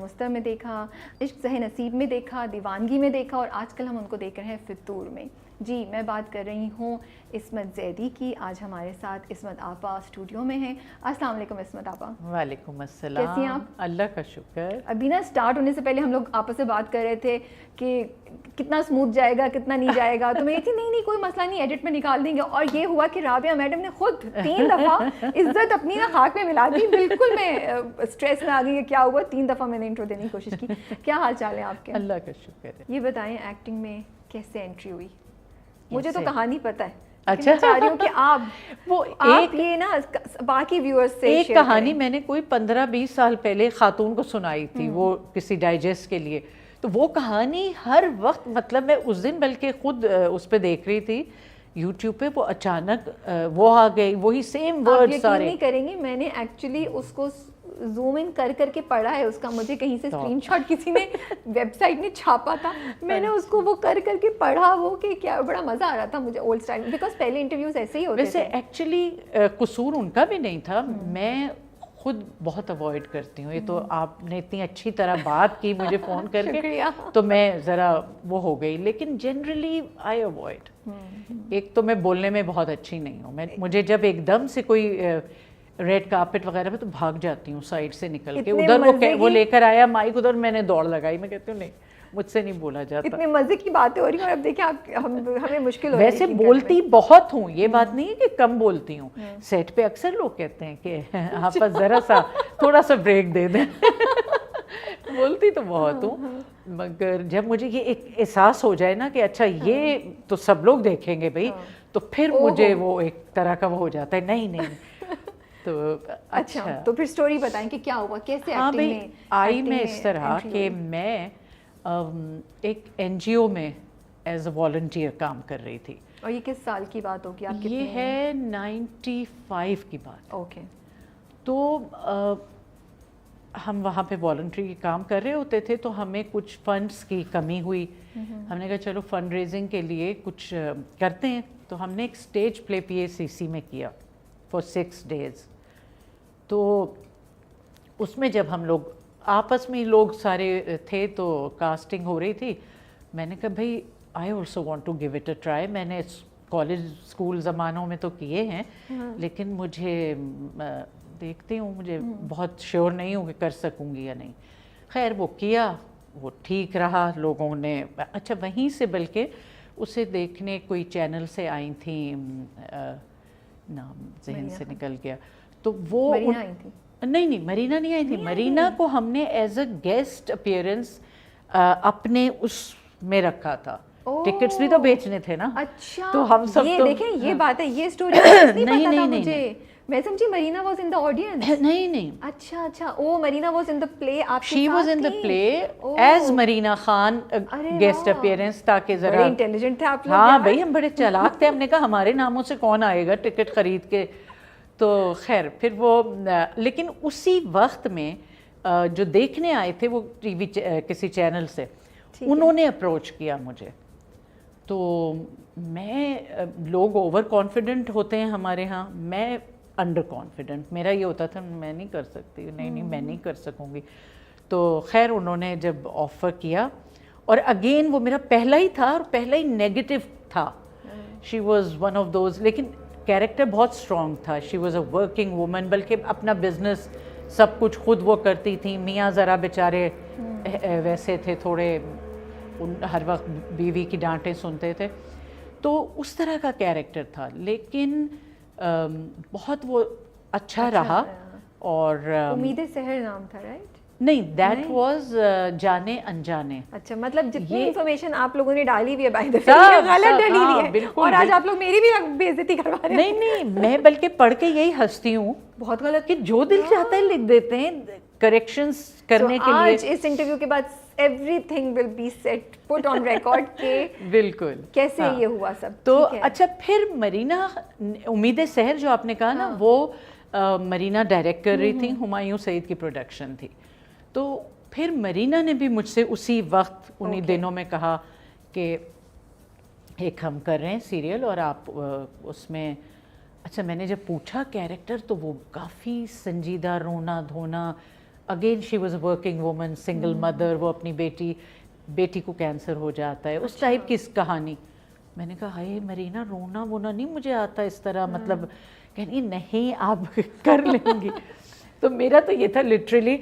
مستر میں دیکھا, عشق زہ نصیب میں دیکھا, دیوانگی میں دیکھا, اور آج کل ہم ان کو دیکھ رہے ہیں فطور میں. جی میں بات کر رہی ہوں عصمت زیدی کی. آج ہمارے ساتھ عصمت آپا اسٹوڈیو میں ہیں. السلام علیکم عصمت آپا. وعلیکم السلام. کیسی ہیں آپ؟ اللہ کا شکر. ابھی نا اسٹارٹ ہونے سے پہلے ہم لوگ آپس سے بات کر رہے تھے کہ کتنا اسموتھ جائے گا کتنا نہیں جائے گا, تو میں یہ تھی نہیں کوئی مسئلہ نہیں, ایڈٹ میں نکال دیں گے. اور یہ ہوا کہ رابعہ میڈم نے خود 3 دفعہ عزت اپنی نا خاک میں ملا دی. بالکل میں اسٹریس میں آ گئی کہ کیا ہوا, 3 دفعہ میں نے انٹرو دینے کی کوشش کی. کیا حال چال ہے آپ کے؟ اللہ کا شکر ہے. یہ بتائیں ایکٹنگ میں کیسے انٹری ہوئی؟ مجھے تو کہانی پتہ ہے, اچھا چاہ رہی ہوں کہ آپ یہ نا باقی ویورز سے ایک کہانی میں نے کوئی 15-20 سال پہلے خاتون کو سنائی تھی, وہ کسی ڈائجسٹ کے لیے. تو وہ کہانی ہر وقت, مطلب میں اس دن بلکہ خود اس پہ دیکھ رہی تھی یوٹیوب پہ, وہ اچانک وہ آ گئی, وہی سیم ورڈ سارے. آپ یقین نہیں کریں گے, میں نے ایکچولی اس کو زوم ان کر کے پڑھا ہے. اس کا مجھے کہیں سے اسکرین شاٹ کسی نے ویب سائٹ میں چھاپا تھا, میں نے اس کو وہ کر کے پڑھا, وہ کہ کیا بڑا مزہ آ رہا تھا مجھے اولڈ اسٹائل, بیکاز پہلے انٹرویوز ایسے ہی ہوتے تھے. ویسے ایکچولی قصور ان کا بھی نہیں تھا, میں خود بہت اوائڈ کرتی ہوں. یہ تو آپ نے اتنی اچھی طرح بات کی مجھے فون کر کے, تو میں ذرا وہ ہو گئی. لیکن جنرلی آئی اوائڈ. ایک تو میں بولنے میں بہت اچھی نہیں ہوں, مجھے جب ایک دم سے کوئی ریڈ کارپٹ وغیرہ پہ تو بھاگ جاتی ہوں سائڈ سے نکل کے. ادھر وہ لے کر آیا مائک, ادھر میں نے دوڑ لگائی. میں کہتی ہوں نہیں, مجھ سے نہیں بولا جاتا. اتنے مزے کی باتیں ہو رہی ہیں, اور اب دیکھیں ہمیں مشکل ہو رہی ہے. ویسے بولتی بہت ہوں, یہ بات نہیں ہے کہ کم بولتی ہوں. سیٹ پہ اکثر لوگ کہتے ہیں کہ آپ ذرا سا تھوڑا سا بریک دے دیں. بولتی تو بہت ہوں, مگر جب مجھے یہ ایک احساس ہو جائے نا کہ اچھا یہ تو سب لوگ دیکھیں گے بھائی, تو پھر مجھے وہ ایک طرح کا وہ ہو جاتا ہے, نہیں. تو اچھا, تو پھر سٹوری بتائیں کہ کیا ہوا, کیسے ایکٹنگ میں آئی. میں اس طرح کہ میں ایک این جی او میں ایز اے والنٹیئر کام کر رہی تھی. اور یہ کس سال کی بات ہوگی آپ کی؟ یہ ہے 95 کی بات. اوکے. تو ہم وہاں پہ والنٹری کام کر رہے ہوتے تھے, تو ہمیں کچھ فنڈس کی کمی ہوئی. ہم نے کہا چلو فنڈ ریزنگ کے لیے کچھ کرتے ہیں. تو ہم نے ایک اسٹیج پلے PACC میں کیا فار 6 days. تو اس میں جب ہم لوگ آپس میں لوگ سارے تھے, تو کاسٹنگ ہو رہی تھی. میں نے کہا بھائی I also want to give it a try. میں نے کالج اسکول زمانوں میں تو کیے ہیں, لیکن مجھے دیکھتی ہوں, مجھے بہت شیور نہیں ہوں کہ کر سکوں گی یا نہیں. خیر وہ کیا, وہ ٹھیک رہا. لوگوں نے اچھا وہیں سے, بلکہ اسے دیکھنے کوئی چینل سے آئی تھیں, نام ذہن سے نکل گیا. تو وہ نہیں مرینا نہیں آئی تھی. مرینا کو ہم نے ایز اے گیسٹ اپیئرنس اپنے اس میں رکھا تھا. ٹکٹس بھی تو بیچنے تھے نا. اچھا, تو ہم سب یہ دیکھیں یہ بات ہے, یہ اسٹوری نہیں. میں سمجھی Marina was in the audience. نہیں. اچھا, oh Marina was in the play. آپ she was in the play as Marina Khan guest appearance, تاکہ ذرا انٹیلیجنٹ تھے آپ لوگ. ہاں بھائی ہم بڑے چالاک تھے. ہم نے کہا ہمارے ناموں سے کون آئے گا ٹکٹ خرید کے. تو خیر پھر وہ, لیکن اسی وقت میں جو دیکھنے آئے تھے وہ ٹی وی کسی چینل سے, انہوں نے اپروچ کیا مجھے. تو میں, لوگ اوور کانفیڈنٹ ہوتے ہیں ہمارے ہاں, میں انڈر کانفیڈنٹ. میرا یہ ہوتا تھا میں نہیں کر سکتی, نہیں میں نہیں کر سکوں گی. تو خیر انہوں نے جب آفر کیا, اور اگین وہ میرا پہلا ہی تھا, اور پہلا ہی نیگیٹو تھا. She was one of those, لیکن کیریکٹر بہت اسٹرانگ تھا. She was a working woman, بلکہ اپنا بزنس سب کچھ خود وہ کرتی تھیں. میاں ذرا بیچارے ویسے تھے تھوڑے, ہر وقت بیوی کی ڈانٹیں سنتے تھے. تو اس طرح کا کیریکٹر تھا, لیکن بہت وہ اچھا رہا. اور امید سحر نام تھا, رائٹ؟ نہیں, دیٹ واز جانے انجانے. اچھا, مطلب جتنی انفارمیشن آپ لوگوں نے ڈالی ہوئی ہے بائی دا وے غلط ڈالی ہوئی ہے, اور آج آپ لوگ میری بھی بے عزتی کروا رہے ہیں. نہیں, میں بلکہ پڑھ کے یہی ہنستی ہوں, بہت غلط, کہ جو دل چاہتا ہے لکھ دیتے ہیں کریکشنز کرنے کے لیے. آج اس انٹرویو کے بعد everything will be set put on record کہ بالکل کیسے یہ ہوا سب. تو اچھا, پھر مرینا امید سحر جو آپ نے کہا نا, وہ مرینا ڈائریکٹ کر رہی تھی, ہمایوں سعید کی پروڈکشن تھی. تو پھر مرینا نے بھی مجھ سے اسی وقت انہی دنوں میں کہا کہ ایک ہم کر رہے ہیں سیریل, اور آپ اس میں. اچھا, میں نے جب پوچھا کیریکٹر, تو وہ کافی سنجیدہ, رونا دھونا, again she was a working woman, single mother, وہ اپنی بیٹی کو کینسر ہو جاتا ہے, اس ٹائپ کی کہانی. میں نے کہا ہائے مرینا, رونا وونا نہیں مجھے آتا اس طرح, مطلب کہنی نہیں آپ کر لیں گی. تو میرا تو یہ تھا لٹرلی,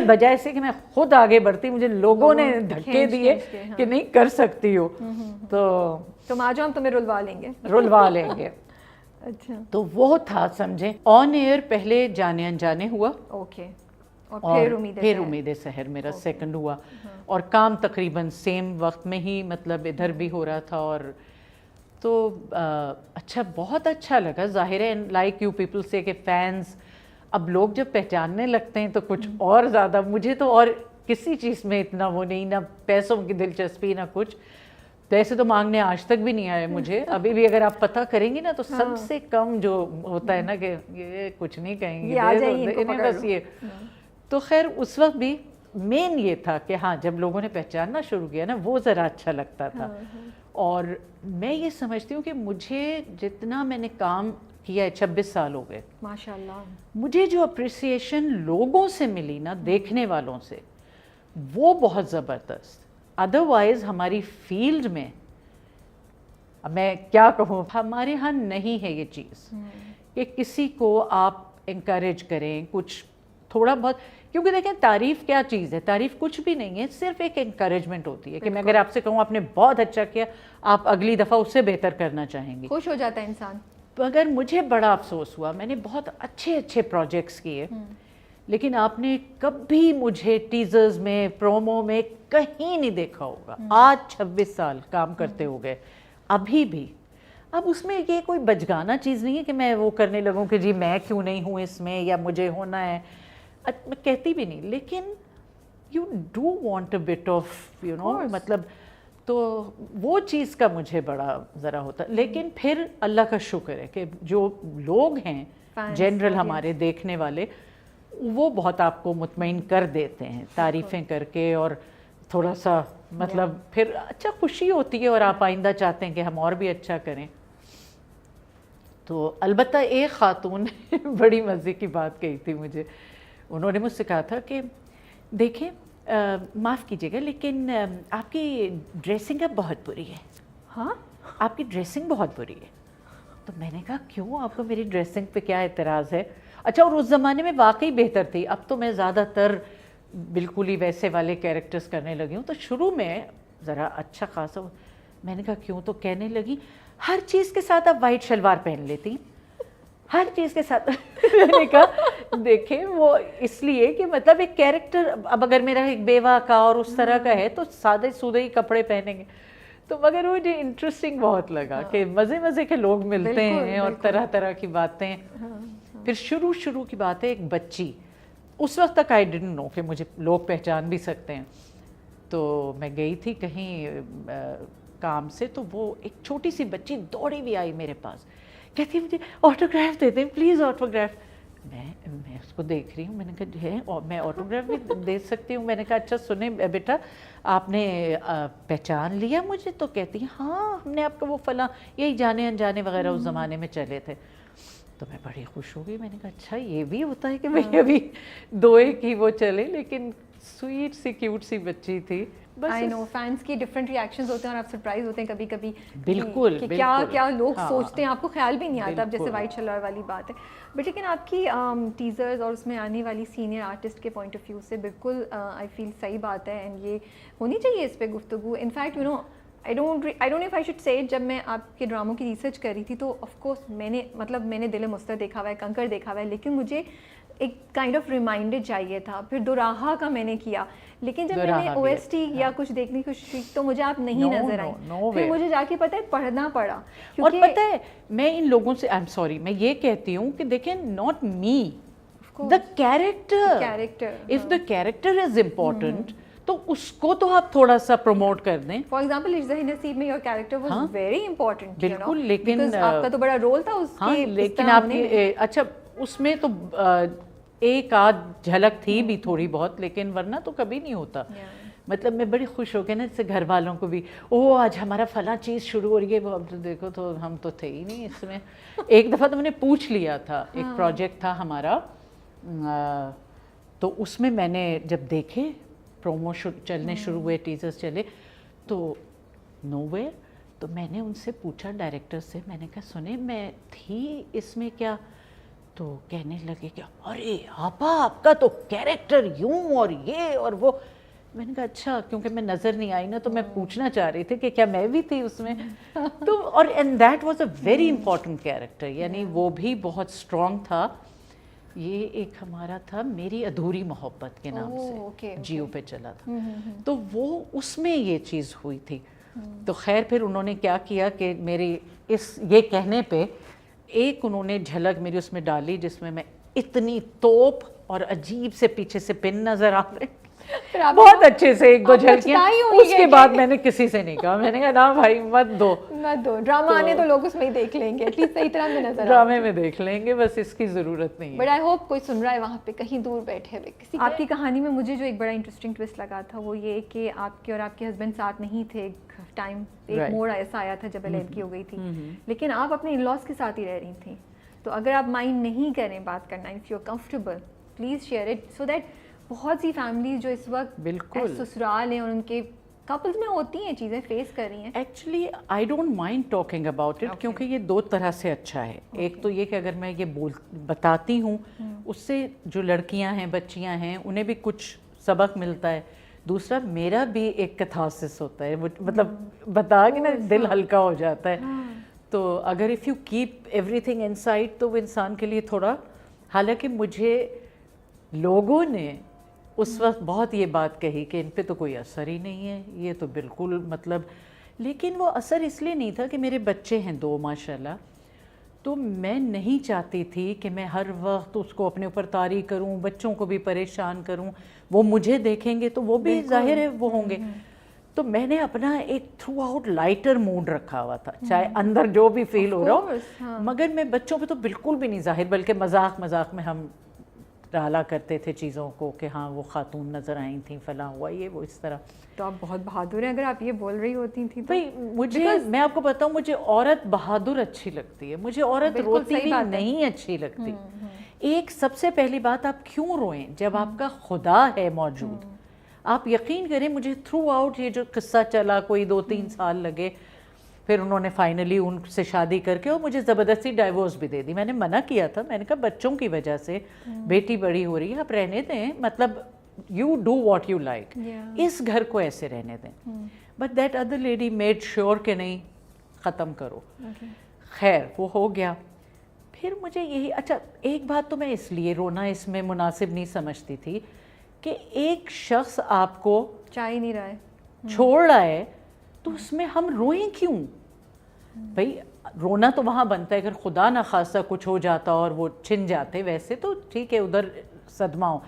بجائے سے کہ میں خود آگے بڑھتی, مجھے لوگوں نے دھکے دیے کہ نہیں کر سکتی ہو, تو تم آ جاؤ ہم تمہیں رلوا لیں گے. اچھا, تو وہ تھا سمجھیں آن ایئر پہلے جانے انجانے ہوا, اوکے, اور پھر امید سحر میرا سیکنڈ ہوا, اور کام تقریباً سیم وقت میں ہی مطلب ادھر بھی ہو رہا تھا. اور تو اچھا, بہت اچھا لگا. ظاہر ہے لائک یو پیپل سے کہ فینس اب لوگ جب پہچاننے لگتے ہیں تو کچھ اور زیادہ, مجھے تو اور کسی چیز میں اتنا وہ نہیں, نہ پیسوں کی دلچسپی نہ کچھ. پیسے تو مانگنے آج تک بھی نہیں آئے مجھے, ابھی بھی اگر آپ پتہ کریں گی نا تو سب سے کم جو ہوتا ہے نا کہ یہ کچھ نہیں کہیں گے بس یہ. تو خیر اس وقت بھی مین یہ تھا کہ ہاں جب لوگوں نے پہچاننا شروع کیا نا وہ ذرا اچھا لگتا تھا. اور میں یہ سمجھتی ہوں کہ مجھے جتنا میں نے کام کیا ہے, 26 سال ہو گئے ماشاءاللہ, مجھے جو اپریسیشن لوگوں سے ملی نا, دیکھنے والوں سے, وہ بہت زبردست. ادروائز ہماری فیلڈ میں میں کیا کہوں, ہمارے ہاں نہیں ہے یہ چیز کہ کسی کو آپ انکریج کریں کچھ تھوڑا بہت, کیونکہ دیکھیں تعریف کیا چیز ہے, تعریف کچھ بھی نہیں ہے, صرف ایک انکریجمنٹ ہوتی ہے کہ میں اگر آپ سے کہوں آپ نے بہت اچھا کیا, آپ اگلی دفعہ اس سے بہتر کرنا چاہیں گی, خوش ہو جاتا ہے انسان. مگر مجھے بڑا افسوس ہوا, میں نے بہت اچھے پروجیکٹس کیے, لیکن آپ نے کبھی مجھے ٹیزرز میں, پرومو میں کہیں نہیں دیکھا ہوگا. آج 26 سال کام کرتے ہو گئے, ابھی بھی. اب اس میں یہ کوئی بچگانا چیز نہیں ہے کہ میں وہ کرنے لگوں کہ جی میں کیوں نہیں ہوں اس میں, یا مجھے ہونا ہے, میں کہتی بھی نہیں, لیکن you do want a bit of you know, مطلب تو وہ چیز کا مجھے بڑا ذرا ہوتا. لیکن پھر اللہ کا شکر ہے کہ جو لوگ ہیں جنرل ہمارے دیکھنے والے, وہ بہت آپ کو مطمئن کر دیتے ہیں تعریفیں کر کے, اور تھوڑا سا مطلب پھر اچھا خوشی ہوتی ہے, اور آپ آئندہ چاہتے ہیں کہ ہم اور بھی اچھا کریں. تو البتہ ایک خاتون نے بڑی مزے کی بات کہی تھی مجھے, انہوں نے مجھ سے کہا تھا کہ دیکھیں معاف کیجیے گا لیکن آپ کی ڈریسنگ اب بہت بری ہے. ہاں, آپ کی ڈریسنگ بہت بری ہے. تو میں نے کہا کیوں, آپ کو میری ڈریسنگ پہ کیا اعتراض ہے؟ اچھا, اور اس زمانے میں واقعی بہتر تھی, اب تو میں زیادہ تر بالکل ہی ویسے والے کیریکٹرز کرنے لگی ہوں. تو شروع میں ذرا اچھا خاصا, میں نے کہا کیوں, تو کہنے لگی ہر چیز کے ساتھ آپ وائٹ شلوار پہن لیتی, ہر چیز کے ساتھ. میں نے کہا دیکھیں وہ اس لیے کہ مطلب ایک کیریکٹر, اب اگر میرا ایک بیوہ کا اور اس طرح کا ہے تو سادے سودے ہی کپڑے پہنیں گے. تو مگر وہ مجھے انٹرسٹنگ بہت لگا کہ مزے کے لوگ ملتے ہیں اور طرح طرح کی باتیں. پھر شروع کی بات ہے, ایک بچی, اس وقت تک آئی ڈیڈنٹ نو کہ مجھے لوگ پہچان بھی سکتے ہیں. تو میں گئی تھی کہیں کام سے, تو وہ ایک چھوٹی سی بچی دوڑی بھی آئی میرے پاس, کہتی مجھے آٹوگراف دے دیں پلیز آٹوگراف. میں اس کو دیکھ رہی ہوں, میں نے کہا میں آٹوگراف بھی دے سکتی ہوں. میں نے کہا اچھا سنیں بیٹا, آپ نے پہچان لیا مجھے؟ تو کہتی ہیں ہاں ہم نے آپ کا وہ فلاں, یہی جانے انجانے وغیرہ اس زمانے میں چلے تھے. تو میں بڑی خوش ہو گئی, میں نے کہا اچھا یہ بھی ہوتا ہے کہ بھئی ابھی دو ایک ہی وہ چلے, لیکن سویٹ سی کیوٹ سی بچی تھی. آئی نو فینس کی ڈفرینٹ ریئیکشنز ہوتے ہیں اور آپ سرپرائز ہوتے ہیں کبھی کبھی بالکل کہ کیا لوگ سوچتے ہیں, آپ کو خیال بھی نہیں آتا. اب جیسے وائٹ شلوار والی بات ہے, بٹ لیکن آپ کی ٹیزرز اور اس میں آنے والی سینئر آرٹسٹ کے پوائنٹ آف ویو سے بالکل آئی فیل صحیح بات ہے, اینڈ یہ ہونی چاہیے اس پہ گفتگو. In fact you know I don't know if I should say, جب میں آپ کے ڈراموں کی ریسرچ کر رہی تھی تو آف کورس میں نے دل مستر دیکھا ہوا ہے, کنکر دیکھا ہوا ہے, لیکن مجھے ایک کائنڈ آف ریمائنڈر چاہیے تھا. پھر دوراہا کا میں نے کیا, لیکن جب میں نے او ایس ٹی یا کچھ دیکھنے کی کوشش کی تو مجھے آپ نہیں نظر آئی. پھر مجھے جا کے پتہ ہے پڑھنا پڑا. اور پتہ ہے میں ان لوگوں سے, آئی ایم سوری, میں یہ کہتی ہوں کہ دیکھیں not me, the character, if the character is important تو اس کو تو آپ تھوڑا سا پروموٹ کر دیں. فار ایگزامپل ارزا نصیب میں your character was very important. بالکل, لیکن آپ کا تو بڑا رول تھا اس کے, لیکن آپ کی اچھا اس میں تو ایک آدھ جھلک تھی بھی تھوڑی بہت, لیکن ورنہ تو کبھی نہیں ہوتا. مطلب میں بڑی خوش ہو کے نا, جیسے گھر والوں کو بھی آج ہمارا فلاں چیز شروع ہو رہی ہے, وہ اب دیکھو تو ہم تو تھے ہی نہیں اس میں. ایک دفعہ تو میں نے پوچھ لیا تھا, ایک پروجیکٹ تھا ہمارا, تو اس میں میں نے جب دیکھے پرومو چلنے شروع ہوئے, ٹیزرز چلے, تو نو ویئر. تو میں نے ان سے پوچھا ڈائریکٹر سے, میں نے کہا سنیں میں تھی اس میں کیا؟ تو کہنے لگے کہ ارے آپا آپ کا تو کیریکٹر یوں اور یہ اور وہ. میں نے کہا اچھا, کیونکہ میں نظر نہیں آئی نا تو میں پوچھنا چاہ رہی تھی کہ کیا میں بھی تھی اس میں. تو اور and that was a very important character, یعنی وہ بھی بہت اسٹرانگ تھا. یہ ایک ہمارا تھا میری ادھوری محبت کے نام سے, جیو پہ چلا تھا, تو وہ اس میں یہ چیز ہوئی تھی. تو خیر پھر انہوں نے کیا کیا کہ میری اس یہ کہنے پہ ایک انہوں نے جھلک میری اس میں ڈالی جس میں میں اتنی توپ اور عجیب سے پیچھے سے پن نظر آ رہے, بہت اچھے سے ایک دو جھلکیاں. اس کے بعد میں نے کسی سے نہیں کہا, میں نے کہا نا بھائی مت دو, ڈرامہ آنے تو لوگ اس میں ہی دیکھ لیں گے, ایٹ لیسٹ صحیح طرح میں نظر ڈرامے میں دیکھ لیں گے, بس اس کی ضرورت نہیں ہے. بٹ آئی ہوپ کوئی سن رہا ہے وہاں پہ کہیں دور بیٹھے ہوئے کسی. آپ کی کہانی میں مجھے جو ایک بڑا انٹرسٹنگ ٹوسٹ لگا تھا وہ یہ کہ آپ کے اور آپ کے ہسبینڈ ساتھ نہیں تھے ٹائم, ایک موڑ ایسا آیا تھا جب علیحدگی ہو گئی تھی, لیکن آپ اپنے ان لاز کے ساتھ ہی رہ رہی تھیں. تو اگر آپ مائنڈ نہیں کریں بات کرنا, if you are comfortable please share it, so that بہت سی فیملیز جو اس وقت بالکل سسرال ہیں اور ان کے کپلز میں ہوتی ہیں چیزیں فیس کر رہی ہیں. Actually I don't mind talking about it, کیونکہ یہ دو طرح سے اچھا ہے. ایک تو یہ کہ اگر میں یہ بتاتی ہوں اس سے جو لڑکیاں ہیں بچیاں ہیں انہیں بھی کچھ سبق ملتا ہے. دوسرا میرا بھی ایک کیتھارسس ہوتا ہے, مطلب بتا کے نا دل ہلکا ہو جاتا ہے. تو اگر if you keep every thing in side تو وہ انسان کے لیے تھوڑا, حالانکہ مجھے لوگوں نے اس وقت بہت یہ بات کہی کہ ان پہ تو کوئی اثر ہی نہیں ہے, یہ تو بالکل مطلب, لیکن وہ اثر اس لیے نہیں تھا کہ میرے بچے ہیں 2 ماشاءاللہ, تو میں نہیں چاہتی تھی کہ میں ہر وقت اس کو اپنے اوپر طاری کروں, بچوں کو بھی پریشان کروں. وہ مجھے دیکھیں گے تو وہ بھی ظاہر ہے وہ ہوں گے. تو میں نے اپنا ایک تھرو آؤٹ لائٹر موڈ رکھا ہوا تھا, چاہے اندر جو بھی فیل ہو رہا ہو, مگر میں بچوں پہ تو بالکل بھی نہیں ظاہر, بلکہ مذاق مذاق میں ہم ڈالا کرتے تھے چیزوں کو کہ ہاں وہ خاتون نظر آئی تھیں, فلاں ہوا, یہ وہ اس طرح. تو آپ بہت بہادر ہیں اگر آپ یہ بول رہی ہوتی تھیں. بھائی مجھے, میں آپ کو بتاؤں, مجھے عورت بہادر اچھی لگتی ہے, مجھے عورت روتی بھی نہیں اچھی لگتی. ایک سب سے پہلی بات, آپ کیوں روئیں جب آپ کا خدا ہے موجود. آپ یقین کریں مجھے تھرو آؤٹ یہ جو قصہ چلا, کوئی 2-3 سال لگے, پھر انہوں نے فائنلی ان سے شادی کر کے اور مجھے زبردستی ڈائیورس بھی دے دی. میں نے منع کیا تھا, میں نے کہا بچوں کی وجہ سے بیٹی بڑی ہو رہی ہے, آپ رہنے دیں, مطلب you do what you like, اس گھر کو ایسے رہنے دیں. But that other lady made sure کہ نہیں ختم کرو. خیر وہ ہو گیا. پھر مجھے یہی, اچھا ایک بات تو میں اس لیے رونا اس میں مناسب نہیں سمجھتی تھی کہ ایک شخص آپ کو چاہ نہیں رہا ہے, چھوڑ رہا ہے, تو اس میں ہم روئیں کیوں؟ بھائی رونا تو وہاں بنتا ہے اگر خدا نہ خواستہ کچھ ہو جاتا اور وہ چھن جاتے, ویسے تو ٹھیک ہے ادھر صدمہ ہو,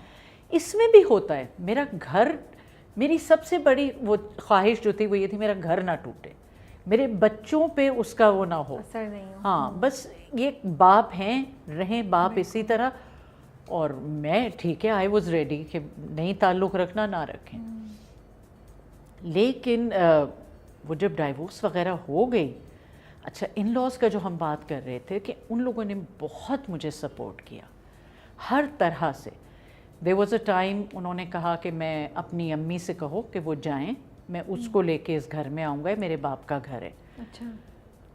اس میں بھی ہوتا ہے. میرا گھر, میری سب سے بڑی وہ خواہش جو تھی وہ یہ تھی میرا گھر نہ ٹوٹے, میرے بچوں پہ اس کا وہ نہ ہو, اثر نہیں ہو. ہاں بس یہ باپ ہیں, رہیں باپ اسی طرح. اور میں ٹھیک ہے آئی واز ریڈی کہ نہیں تعلق رکھنا نہ رکھیں, لیکن وہ جب ڈائیورس وغیرہ ہو گئی, اچھا ان لاز کا جو ہم بات کر رہے تھے کہ ان لوگوں نے بہت مجھے سپورٹ کیا ہر طرح سے. دیر واز اے ٹائم انہوں نے کہا کہ میں اپنی امی سے کہو کہ وہ جائیں, میں اس کو لے کے اس گھر میں آؤں گا, میرے باپ کا گھر ہے. اچھا.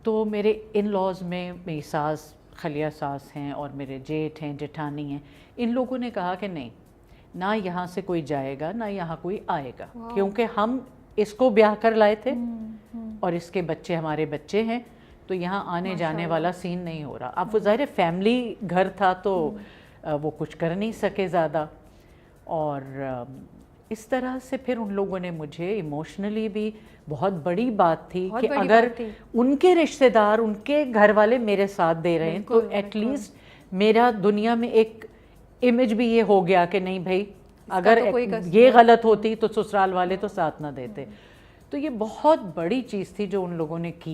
تو میرے ان لاز میں میری ساس, خلیہ ساس ہیں اور میرے جیٹھ ہیں, جٹھانی ہیں, ان لوگوں نے کہا کہ نہیں, نہ یہاں سے کوئی جائے گا نہ یہاں کوئی آئے گا, کیونکہ ہم اس کو بیاہ کر لائے تھے اور اس کے بچے ہمارے بچے ہیں, تو یہاں آنے جانے والا سین نہیں ہو رہا. اب وہ ظاہر فیملی گھر تھا تو وہ کچھ کر نہیں سکے زیادہ. اور اس طرح سے پھر ان لوگوں نے مجھے ایموشنلی بھی, بہت بڑی بات تھی کہ اگر ان کے رشتہ دار, ان کے گھر والے میرے ساتھ دے رہے ہیں تو ایٹ لیسٹ میرا دنیا میں ایک امیج بھی یہ ہو گیا کہ نہیں بھائی اگر یہ غلط ہوتی تو سسرال والے تو ساتھ نہ دیتے. تو یہ بہت بڑی چیز تھی جو ان لوگوں نے کی.